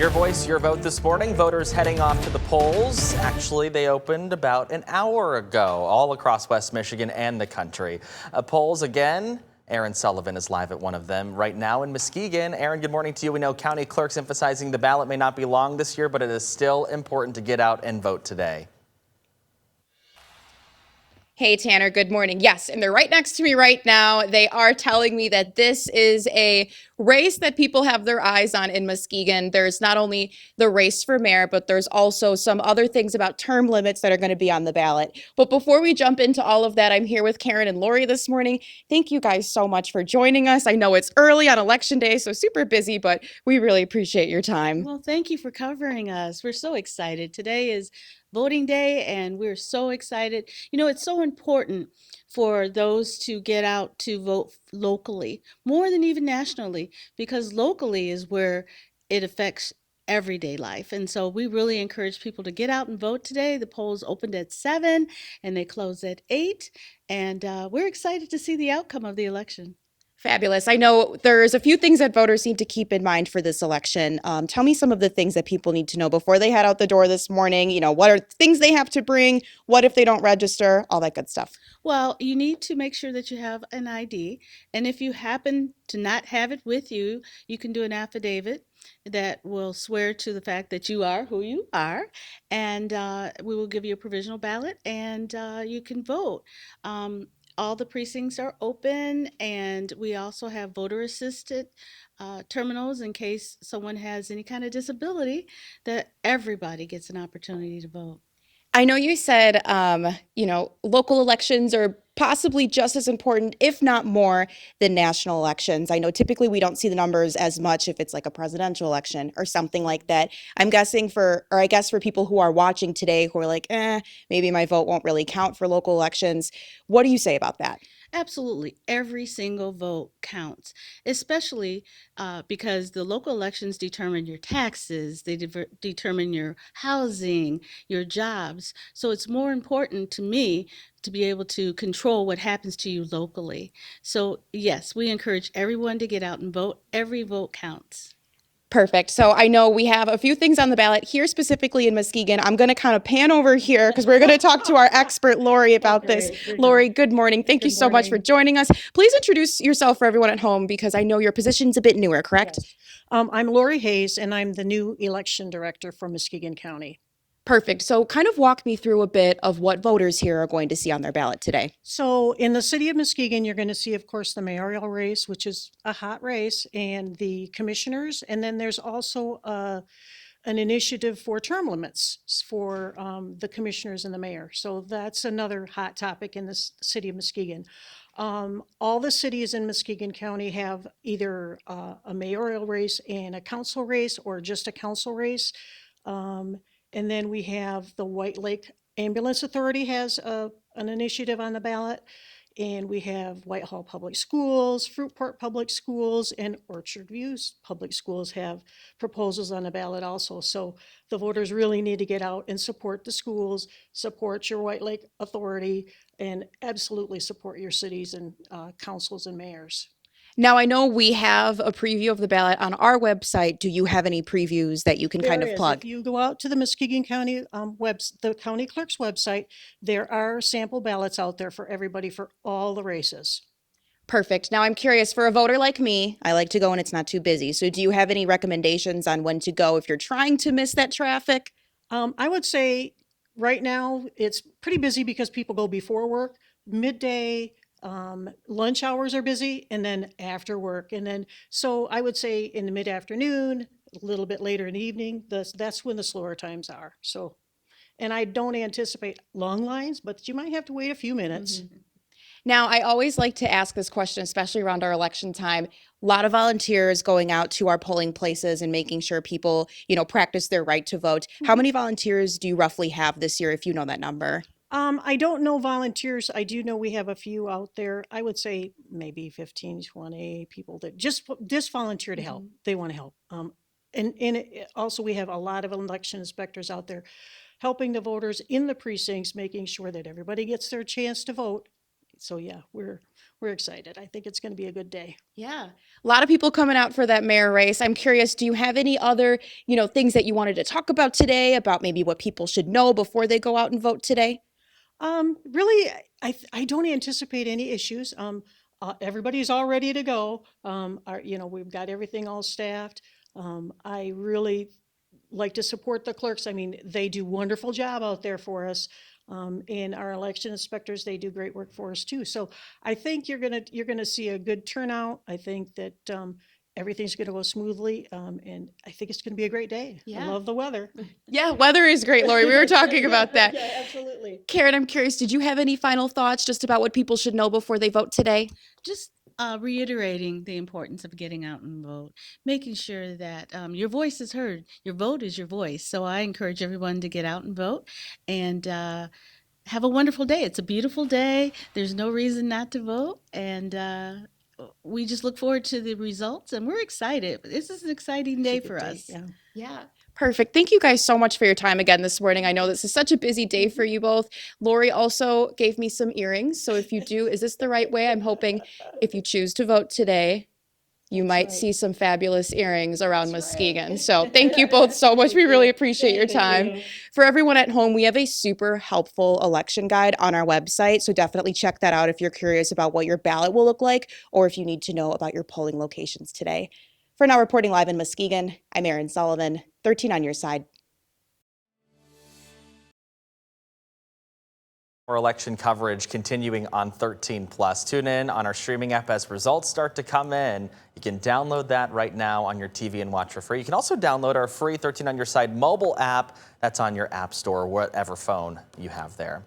Your voice, your vote this morning. Voters heading off to the polls. Actually, they opened about an hour ago, all across West Michigan and the country. Polls again. Aaron Sullivan is live at one of them right now in Muskegon. Aaron, good morning to you. We know county clerks emphasizing the ballot may not be long this year, but it is still important to get out and vote today. Hey, Tanner, good morning. Yes, and they're right next to me right now. They are telling me that this is a race that people have their eyes on in Muskegon. There's not only the race for mayor, but there's also some other things about term limits that are going to be on the ballot. But before we jump into all of that, I'm here with Karen and Lori this morning. Thank you guys so much for joining us. I know it's early on election day, so super busy, but we really appreciate your time. Well, thank you for covering us. We're so excited. Today is voting day, and we're so excited. You know, it's so important for those to get out to vote locally, more than even nationally, because locally is where it affects everyday life. And so we really encourage people to get out and vote today. The polls opened at 7 and they close at 8. And we're excited to see the outcome of the election. Fabulous. I know there's a few things that voters need to keep in mind for this election. Tell me some of the things that people need to know before they head out the door this morning. You know, what are things they have to bring? What if they don't register? All that good stuff. Well, you need to make sure that you have an ID. And if you happen to not have it with you, you can do an affidavit that will swear to the fact that you are who you are. And we will give you a provisional ballot and you can vote. All the precincts are open, and we also have voter assisted terminals in case someone has any kind of disability, that everybody gets an opportunity to vote. I know you said, local elections are possibly just as important, if not more, than national elections. I know typically we don't see the numbers as much if it's like a presidential election or something like that. I guess for people who are watching today who are like, maybe my vote won't really count for local elections. What do you say about that? Absolutely. Every single vote counts, especially because the local elections determine your taxes, they determine your housing, your jobs. So it's more important to me to be able to control what happens to you locally. So, yes, we encourage everyone to get out and vote. Every vote counts. Perfect. So I know we have a few things on the ballot here, specifically in Muskegon. I'm going to kind of pan over here because we're going to talk to our expert, Lori, about this. Lori, good morning. Thank you so much for joining us. Please introduce yourself for everyone at home because I know your position's a bit newer, correct? Yes. I'm Lori Hayes, and I'm the new election director for Muskegon County. Perfect. So kind of walk me through a bit of what voters here are going to see on their ballot today. So in the city of Muskegon, you're going to see, of course, the mayoral race, which is a hot race, and the commissioners. And then there's also an initiative for term limits for the commissioners and the mayor. So that's another hot topic in the city of Muskegon. All the cities in Muskegon County have either a mayoral race and a council race or just a council race. And then we have the White Lake Ambulance Authority has an initiative on the ballot. And we have Whitehall Public Schools, Fruitport Public Schools, and Orchard Views Public Schools have proposals on the ballot also. So the voters really need to get out and support the schools, support your White Lake Authority, and absolutely support your cities and councils and mayors. Now, I know we have a preview of the ballot on our website. Do you have any previews that you can kind of plug? If you go out to the Muskegon County the county clerk's website, there are sample ballots out there for everybody for all the races. Perfect. Now I'm curious, for a voter like me, I like to go when it's not too busy. So do you have any recommendations on when to go if you're trying to miss that traffic? I would say right now it's pretty busy because people go before work, midday, lunch hours are busy, and then after work. And then, so I would say in the mid-afternoon, a little bit later in the evening, that's when the slower times are. So, and I don't anticipate long lines, but you might have to wait a few minutes. Mm-hmm. Now, I always like to ask this question, especially around our election time. A lot of volunteers going out to our polling places and making sure people, practice their right to vote. How many volunteers do you roughly have this year, if you know that number? I don't know volunteers. I do know we have a few out there. I would say maybe 15, 20 people that just volunteer to help. They want to help. Also we have a lot of election inspectors out there helping the voters in the precincts, making sure that everybody gets their chance to vote. So yeah, we're excited. I think it's going to be a good day. Yeah. A lot of people coming out for that mayor race. I'm curious, do you have any other, things that you wanted to talk about today, about maybe what people should know before they go out and vote today? Really, I don't anticipate any issues. Everybody's all ready to go. We've got everything all staffed. I really like to support the clerks. I mean, they do wonderful job out there for us. And our election inspectors, they do great work for us too. So I think you're gonna see a good turnout. I think that everything's gonna go smoothly, and I think it's gonna be a great day. I Yeah. love the weather. Yeah, weather is great, Lori. We were talking about that. Yeah, absolutely. Karen, I'm curious, did you have any final thoughts just about what people should know before they vote today? Just reiterating the importance of getting out and vote, making sure that your voice is heard. Your vote is your voice. So I encourage everyone to get out and vote and have a wonderful day. It's a beautiful day. There's no reason not to vote. And we just look forward to the results and we're excited. This is an exciting day It's a for good day, us. yeah. Yeah. Perfect. Thank you guys so much for your time again this morning. I know this is such a busy day for you both. Lori also gave me some earrings. So if you do, is this the right way? I'm hoping if you choose to vote today, you That's might right. see some fabulous earrings around That's Muskegon. right. So thank you both so much. We Thank really you. appreciate your Thank time. you. For everyone at home, we have a super helpful election guide on our website. So definitely check that out if you're curious about what your ballot will look like or if you need to know about your polling locations today. For now, reporting live in Muskegon, I'm Erin Sullivan, 13 on your side. More election coverage continuing on 13 Plus. Tune in on our streaming app as results start to come in. You can download that right now on your TV and watch for free. You can also download our free 13 on your side mobile app. That's on your app store, whatever phone you have there.